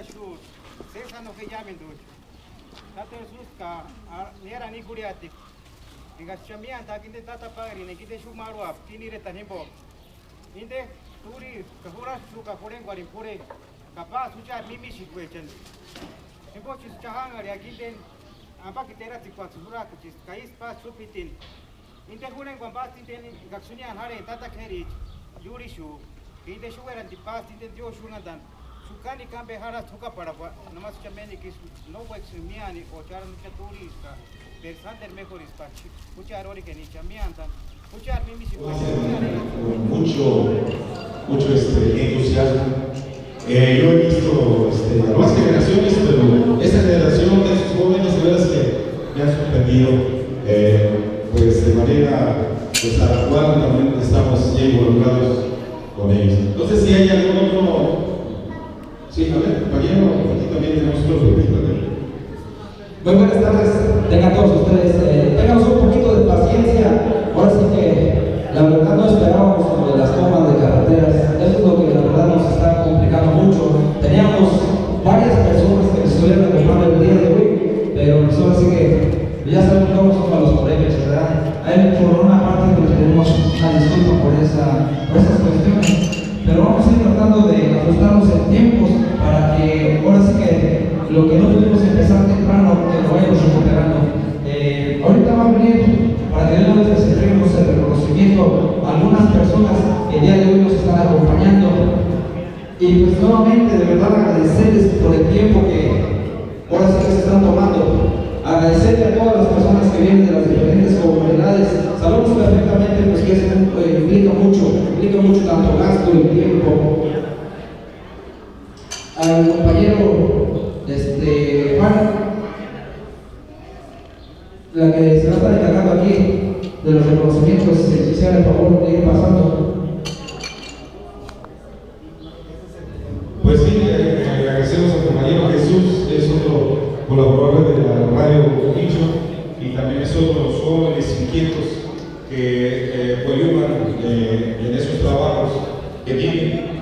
shu sesa no que llamen do tato suska nera ni kuriatik inga chamia ta kinde tata pagri ne kinde shu maru ap tini re tanimbo inde turi kahura suka foren gwarin pure kapa sucha mimi shikwechen Sibo chis chahanga ya kinde apa kitera tikwa sura kuchis kais pa supitin inte hunen kwa pasti ten gaksunia hare tata kheri yuri shu inde shu eran di pasti ten dio shu nadan sukani kambe hara thuka padwa namas chameni kis no wax miani o charan chaturi ista per sander mejor espacio mucha arori que ni chamian tan mucha mimi si mucho entusiasmo. Yo he visto las nuevas generaciones, pero esta generación de esos jóvenes de veras que me han sorprendido, pues de manera a la cual también estamos ya involucrados con ellos. No sé si hay algún otro. Sí, a ver, compañero, aquí también tenemos otro grupito. Muy buenas tardes, tengan todos ustedes, tengamos un poquito de paciencia. Ahora sí que la verdad no esperábamos sobre las tomas de carreteras, eso es lo que la verdad nos está complicando mucho. Teníamos varias personas que nos estuvieron acompañando el día de hoy, pero pues ahora sí que ya sabemos cómo son los colegios, ¿verdad? Ahí por una parte pues tenemos una disculpa por esas cuestiones, pero vamos a ir tratando de ajustarnos en tiempos para que ahora sí que lo que no pudimos empezar temprano, que lo vayamos recuperando. Ahorita va a venir para que luego les entreguemos el reconocimiento a algunas personas que el día de hoy nos están acompañando. Y pues nuevamente de verdad agradecerles por el tiempo que ahora sí que se están tomando. Agradecerle a todas las personas que vienen de las diferentes comunidades. Sabemos perfectamente pues, que eso implica mucho tanto gasto y tiempo. Al compañero Juan, la que se va a estar encargando aquí de los reconocimientos, si hiciera el favor de ir pasando. Pues sí, agradecemos al compañero Jesús, es otro colaborador de la radio Nicho y también es otro de los jóvenes inquietos que coadyuvan en esos trabajos que tienen.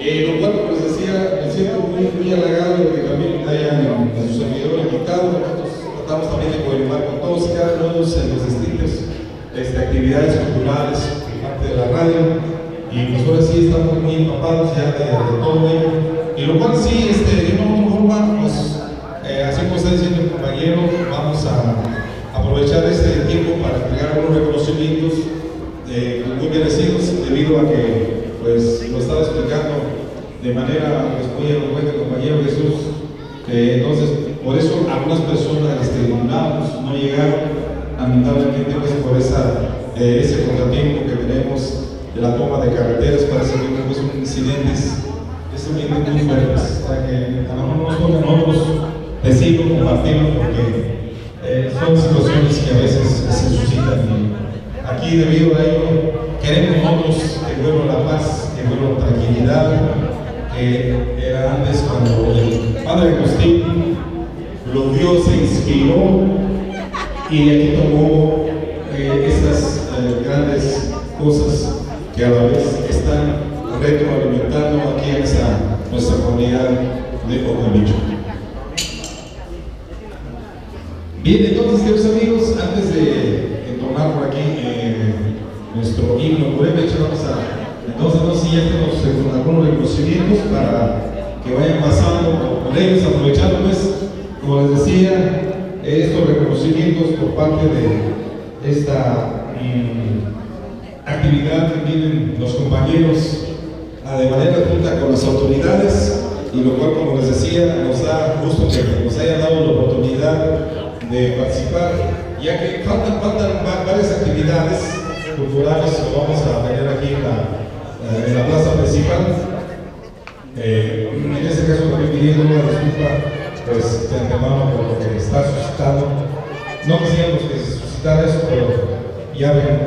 Lo cual, como les decía, me siento muy halagado de que también hayan a sus servidores invitados. Nosotros tratamos también de coadyuvar con todos y cada uno de ellos en los distintas actividades culturales por parte de la radio. Y pues ahora sí estamos muy empapados ya de todo ello. Y lo cual sí, de una u otra forma, pues, así como está diciendo el compañero, vamos a aprovechar este tiempo para entregar algunos reconocimientos muy merecidos debido a que pues lo estaba explicando de manera pues, muy elocuente el compañero Jesús. Entonces, por eso algunas personas no llegaron, lamentablemente pues por ese contratiempo que tenemos de la toma de carreteras. Parece que pues, son incidentes muy fuertes, para que a lo mejor nos tocan otros decirlo, compartirlo, porque son situaciones que a veces se suscitan. Y aquí, debido a ello, queremos nosotros que vuelva la paz, que vuelva la tranquilidad, que era antes cuando el padre Agustín lo vio, se inspiró y aquí tomó estas grandes cosas que a la vez están retroalimentando aquí a nuestra comunidad de Ocamillo. Bien, entonces, queridos amigos, antes de entonar por aquí nuestro himno Purépecha, entonces no sé si ya tenemos con algunos reconocimientos para que vayan pasando con ellos, aprovechando pues, como les decía, estos reconocimientos por parte de esta actividad que tienen los compañeros de manera junta con las autoridades, y lo cual, como les decía, nos da gusto que nos hayan dado la oportunidad de participar, ya que faltan varias actividades culturales que vamos a tener aquí en la plaza principal. En este caso también pidiendo una disculpa pues, de antemano por lo que está suscitando. No quisiéramos que se suscitara eso, pero ya ven,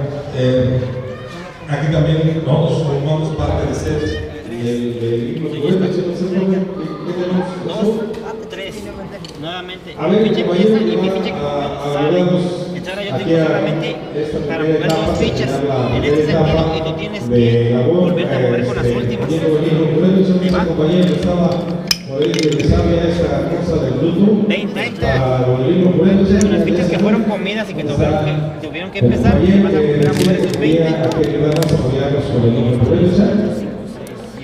aquí también nosotros formamos parte de ser el himno de tres. Nuevamente. A ver, compañero, yo tengo solamente para mover dos fichas en este sentido y tú tienes que volverte a mover con las últimas. Compañero estaba esta cosa del luto. 20. Con Las fichas que fueron comidas y que tuvieron que empezar, vas a volver a mover esos 20.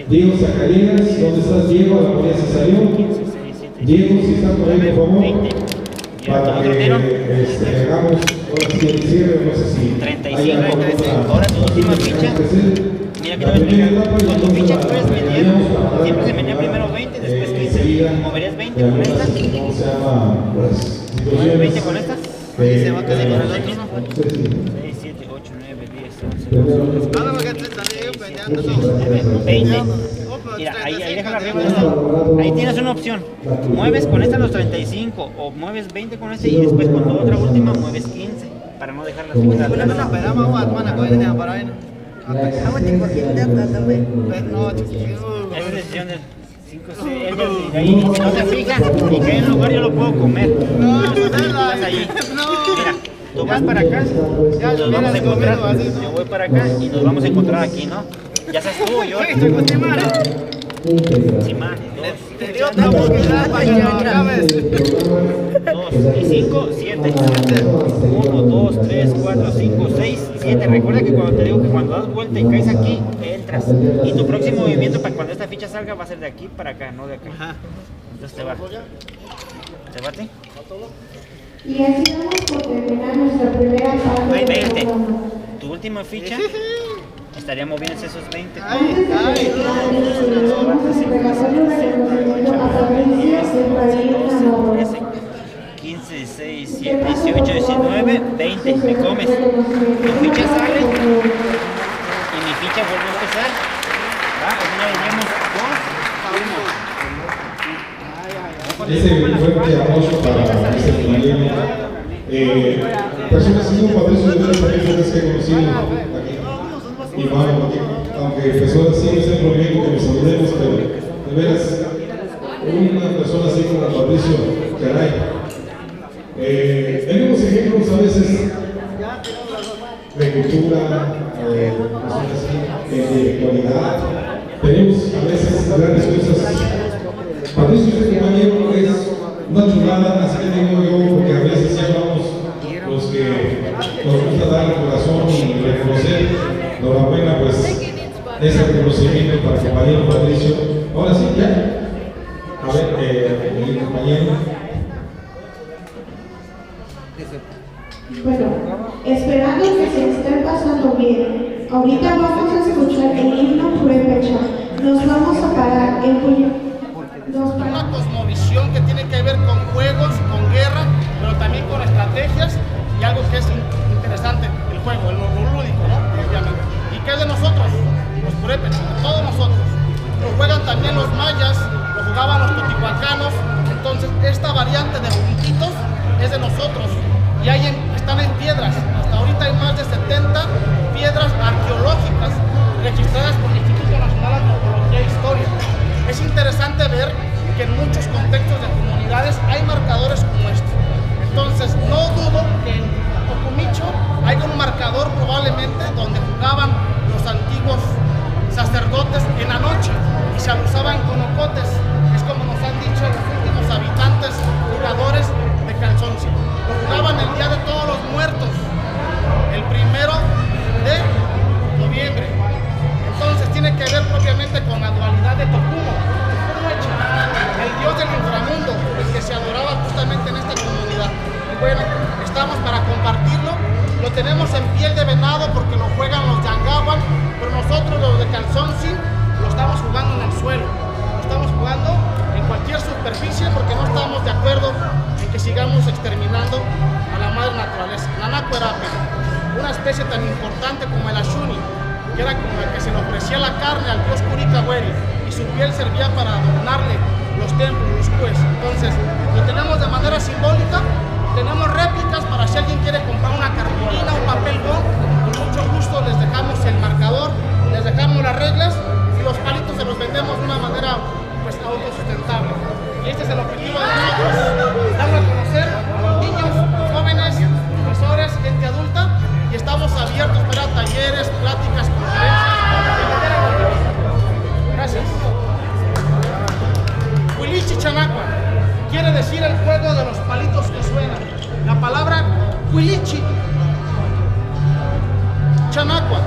Diego Zacarías, ¿dónde estás, Diego? A la policía se salió. 15, 6, 7, Diego, si estás por ahí, por favor. 20. Para que hagamos ahora sí el cierre, no sé si 35. Ahora tu última ficha. Mira que no me explica. Con tu ficha puedes venir. Siempre se venía primero 20, después 15. ¿Moverías 20 con esta? ¿Cómo se llama? ¿Mueves 20 con esta? Oye, se va a quedar con el mismo. 6, 7, 8, 9, 10, 11, 12, 20. Mira, ahí déjala arriba de eso. Ahí tienes una opción. Mueves con esta los 35 o mueves 20 con este y después con tu otra última mueves 15 para no dejar las fichas atrás. Esa es decisión del 5, 6, de ahí, si no te fijas y que en un lugar yo lo puedo comer. Estás ahí. Mira, tú vas para acá, ya nos vamos a encontrar, yo voy para acá y nos vamos a encontrar aquí, ¿no? Ya seas tú o yo. Simán, 2 y 5, 7. 1, 2, 3, 4, 5, 6, 7. Recuerda que cuando te digo que cuando das vuelta y caes aquí, entras. Y tu próximo movimiento para cuando esta ficha salga va a ser de aquí para acá, no de acá. Entonces te va. ¿Te bate? Y así vamos por terminar nuestra primera parte. 20. Tu última ficha estaría moviéndose esos 20. Antes de terminar, vamos a entregarle un reconocimiento a Patricia de Marina Navarro. 15, 16, 17, 18, 19, 20. Me comes. Tu ficha sale y mi ficha vuelve a empezar. ¿Va? O sea, veníamos 2 a 1. Ese fuerte aplauso para ese compañero. Personas así como Patricio, yo también que he conocido aquí. Y bueno, aunque empezó así, no es el problema que nos saludemos, pero de veras, una persona así como Patricio, caray. Tenemos ejemplos a veces de cultura, personas así, de cualidad. Tenemos a veces grandes cosas. Patricio, este compañero, es una chulada, así que digo yo, porque a veces ya hablamos los que nos gusta dar el corazón y reconocer. Enhorabuena, pues, ese reconocimiento para el compañero Patricio. Ahora sí, ya. A ver, mi compañero. Bueno, esperando que se estén pasando bien, ahorita vamos a escuchar el himno Purépecha. Nos vamos a parar en una cosmovisión que tiene que ver con juegos, con guerra, pero también con estrategias y algo que es interesante, el juego, lo lúdico, ¿no? Obviamente. ¿Y qué es de nosotros? Los purépechas, de todos nosotros. Lo juegan también los mayas, lo jugaban los totihuacanos, entonces esta variante de juntitos es de nosotros. Y están en piedras, hasta ahorita hay más de 70 piedras arqueológicas registradas por el Instituto Nacional de Antropología e Historia. Es interesante ver que en muchos contextos de comunidades hay marcadores como este. Entonces, no dudo que en Ocumicho hay un marcador probablemente donde jugaban los antiguos sacerdotes en la noche y se abusaban con ocotes. Es como nos han dicho los últimos habitantes jugadores de Calzoncio. Lo jugaban el Día de Todos los Muertos, el 1 de noviembre. Entonces tiene que ver propiamente con la dualidad de Tocumo, el dios del inframundo, el que se adoraba justamente en esta comunidad. Y bueno, estamos para compartirlo. Lo tenemos en piel de venado porque lo juegan los Yangawan, pero nosotros los de Calzonci lo estamos jugando en el suelo. Lo estamos jugando en cualquier superficie porque no estamos de acuerdo en que sigamos exterminando a la madre naturaleza. La Nacuerape, una especie tan importante como el Ashuni, que era como el que se le ofrecía la carne al dios Curicagüeri y su piel servía para adornarle los templos, los cues. Entonces, lo tenemos de manera simbólica, tenemos réplicas para si alguien quiere comprar una cartulina, un papel bond, con mucho gusto les dejamos el marcador, les dejamos las reglas y los palitos se los vendemos de una manera pues autosustentable. Y este es el objetivo de nosotros, darlo a conocer a los niños, jóvenes, profesores, gente adulta, y estamos abiertos para talleres, pláticas, conferencias, de manera gratuita. Gracias. decir el juego de los palitos que suenan. La palabra Huilichi, Chanacua.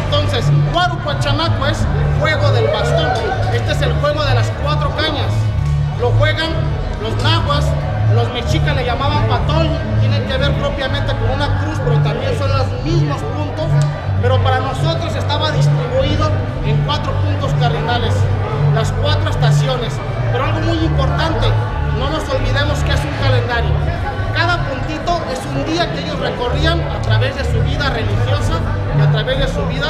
Entonces, Huarucua Chanacua es juego del bastón. Este es el juego de las 4 cañas. Lo juegan los nahuas, los mexicas le llamaban patol, tiene que ver propiamente con una cruz, pero también son los mismos puntos, pero para nosotros estaba distribuido en 4 puntos cardinales, las 4 estaciones. Pero algo muy importante, no nos olvidemos que es un calendario. Cada puntito es un día que ellos recorrían a través de su vida religiosa y a través de su vida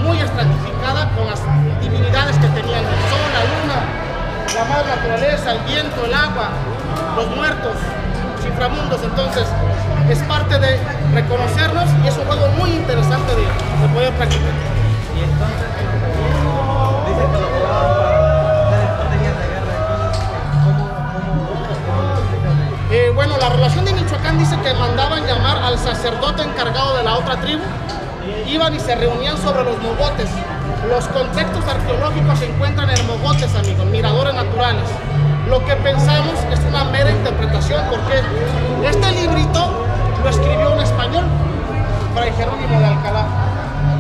muy estratificada con las divinidades que tenían, el sol, la luna, la madre naturaleza, el viento, el agua, los muertos, los inframundos. Entonces es parte de reconocernos y es un juego muy interesante de poder practicar. Y entonces, dice que lo jugaban para hacer estrategias de guerra. Entonces, bueno, la relación de Michoacán dice que mandaban llamar al sacerdote encargado de la otra tribu, iban y se reunían sobre los mogotes. Los contextos arqueológicos se encuentran en mogotes, amigos, miradores naturales. Lo que pensamos es una mera interpretación, porque este librito lo escribió un español, Fray Jerónimo de Alcalá.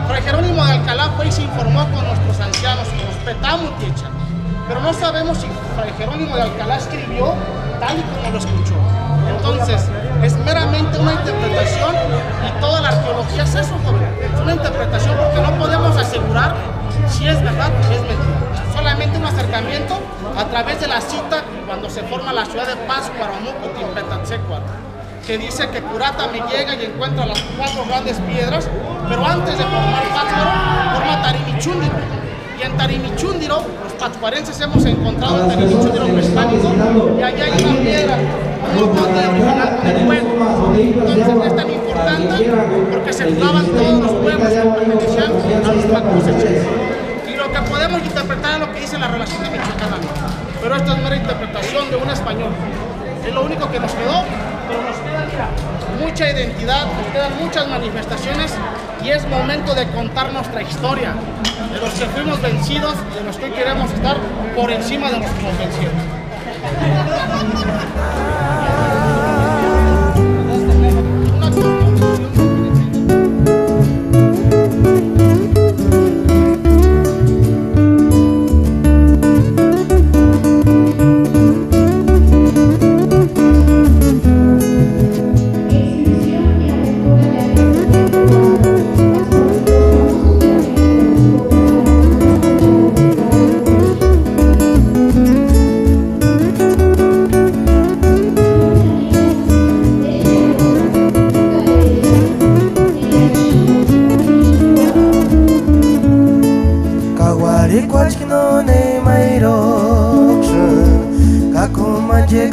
Fray Jerónimo de Alcalá fue y se informó con nuestros ancianos, con los Petamutiecha, pero no sabemos si Fray Jerónimo de Alcalá escribió tal y como lo escuchó. Entonces, es meramente una interpretación y toda la arqueología es eso, joven. Es una interpretación porque no podemos asegurar si es verdad o es mentira. Solamente un acercamiento a través de la cita cuando se forma la ciudad de Pátzcuaro, Mucutimpetatzecuaro, que dice que Curata me llega y encuentra las 4 grandes piedras, pero antes de formar Pátzcuaro, forma Tarimichúndiro. Y en Tarimichúndiro, los pátzcuarenses hemos encontrado en Tarimichúndiro prehispánico, y allá hay una piedra, un monte original de fuego. Entonces es tan importante porque se jugaban todos los pueblos que pertenecían a los pacuseches. Y lo que podemos interpretar es lo que dice la relación de Michoacán, pero esto es mera interpretación de un español. Es lo único que nos quedó, pero nos queda, mira, mucha identidad, nos quedan muchas manifestaciones y es momento de contar nuestra historia, de los que fuimos vencidos, de los que queremos estar por encima de los que nos vencieron.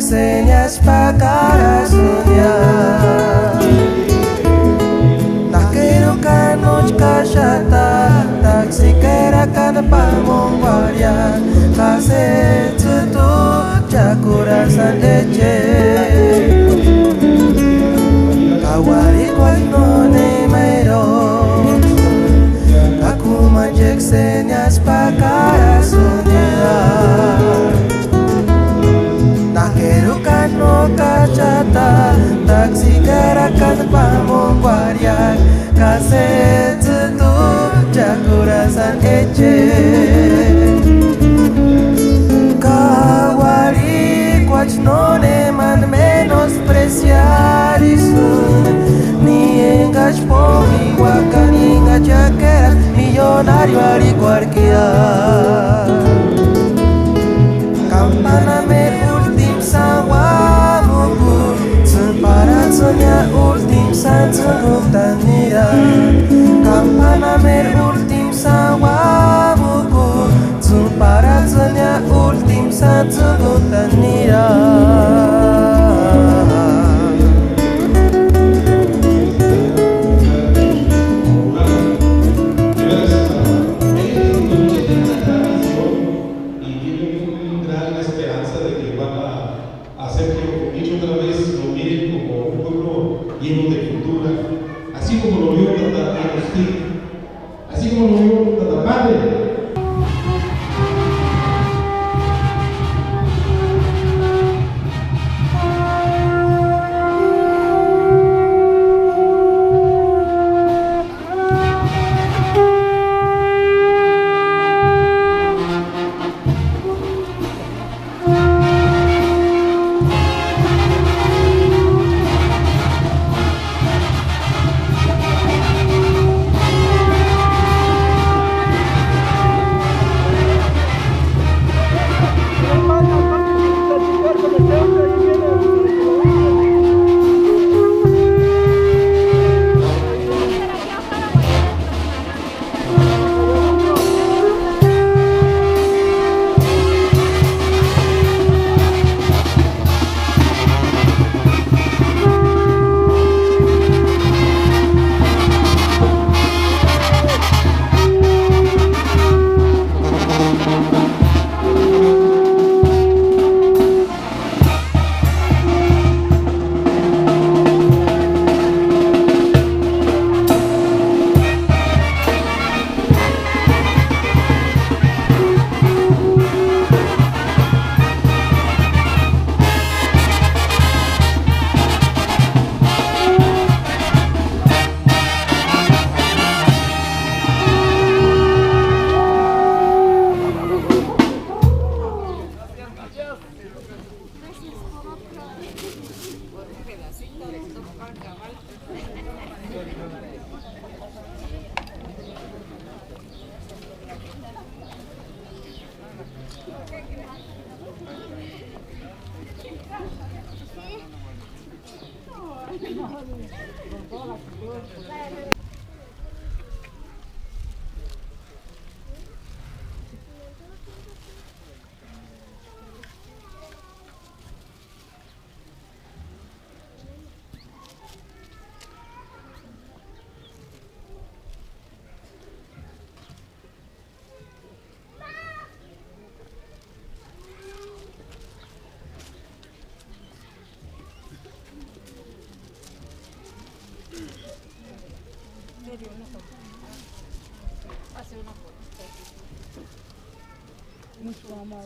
Señas pa' cara soñar. Tak quiero que noche cachata, tak si quiera cada palmón guardiar. Case tu ya corazón eche. Kawari cual no ne mairo. Aku majek señas pa' cara soñar. No cachata, taxi caracan pamong guardian, caset tu ya corazón eche. Kawari cuach no ne man menospreciar isun, ni engash po mi guacan engachaquera, millonario ari cualquiera. Campana me sawa muku separat sonya ultim san tanira kampana mer ultim sawa muku separat sonya ultim san tanira. Mucho amor.